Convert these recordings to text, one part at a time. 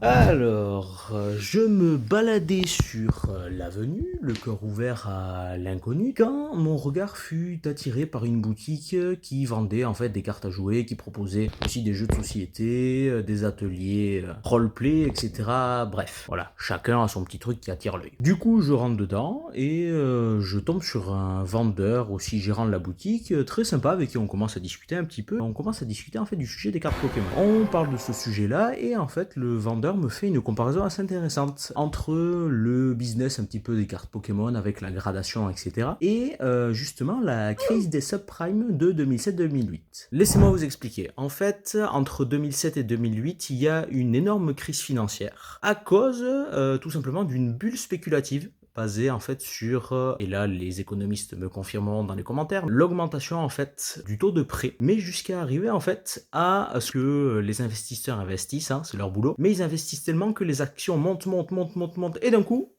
Je me baladais sur l'avenue, le cœur ouvert à l'inconnu, quand mon regard fut attiré par une boutique qui vendait en fait des cartes à jouer, qui proposait aussi des jeux de société, des ateliers roleplay, etc. Bref, voilà, chacun a son petit truc qui attire l'œil. Du coup, je rentre dedans et je tombe sur un vendeur, aussi gérant de la boutique, très sympa, avec qui on commence à discuter un petit peu. On commence à discuter en fait du sujet des cartes Pokémon. On parle de ce sujet-là et en fait le vendeur me fait une comparaison assez intéressante entre le business un petit peu des cartes Pokémon avec la gradation, etc. et justement la crise des subprimes de 2007-2008. Laissez-moi vous expliquer. En fait, entre 2007 et 2008, il y a une énorme crise financière à cause tout simplement d'une bulle spéculative basé en fait sur, et là les économistes me confirmeront dans les commentaires, l'augmentation en fait du taux de prêt, mais jusqu'à arriver en fait à ce que les investisseurs investissent, hein, c'est leur boulot, mais ils investissent tellement que les actions montent, et d'un coup,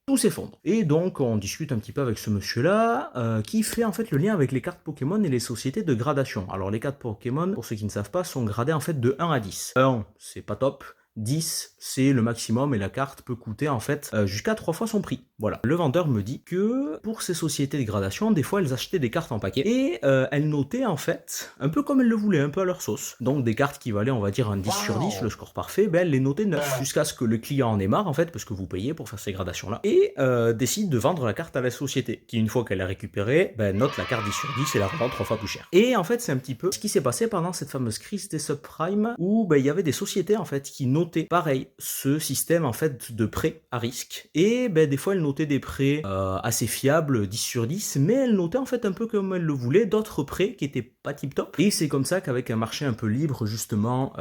tout s'effondre. Et donc on discute un petit peu avec ce monsieur-là, qui fait en fait le lien avec les cartes Pokémon et les sociétés de gradation. Alors les cartes Pokémon, pour ceux qui ne savent pas, sont gradées en fait de 1 à 10. 1, c'est pas top. 10, c'est le maximum et la carte peut coûter en fait jusqu'à 3 fois son prix. Voilà. Le vendeur me dit que pour ces sociétés de gradation, des fois elles achetaient des cartes en paquet et elles notaient en fait un peu comme elles le voulaient, un peu à leur sauce. Donc des cartes qui valaient on va dire un 10 sur 10, le score parfait, ben elles les notaient 9 jusqu'à ce que le client en ait marre en fait parce que vous payez pour faire ces gradations là et décide de vendre la carte à la société qui une fois qu'elle l'a récupérée, ben note la carte 10 sur 10 et la revend 3 fois plus cher. Et en fait c'est un petit peu ce qui s'est passé pendant cette fameuse crise des subprimes où ben il y avait des sociétés en fait qui notaient pareil ce système en fait de prêt à risque et ben des fois elles notaient des prêts assez fiables 10 sur 10 mais elles notaient en fait un peu comme elles le voulaient d'autres prêts qui étaient pas tip top et c'est comme ça qu'avec un marché un peu libre justement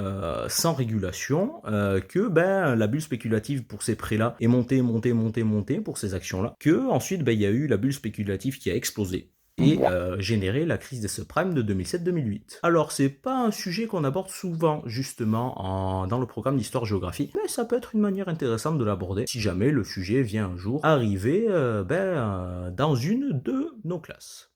sans régulation que ben la bulle spéculative pour ces prêts là est montée pour ces actions là que ensuite ben il y a eu la bulle spéculative qui a explosé et générer la crise des subprimes de 2007-2008. Alors c'est pas un sujet qu'on aborde souvent justement dans le programme d'histoire-géographie, mais ça peut être une manière intéressante de l'aborder si jamais le sujet vient un jour arriver dans une de nos classes.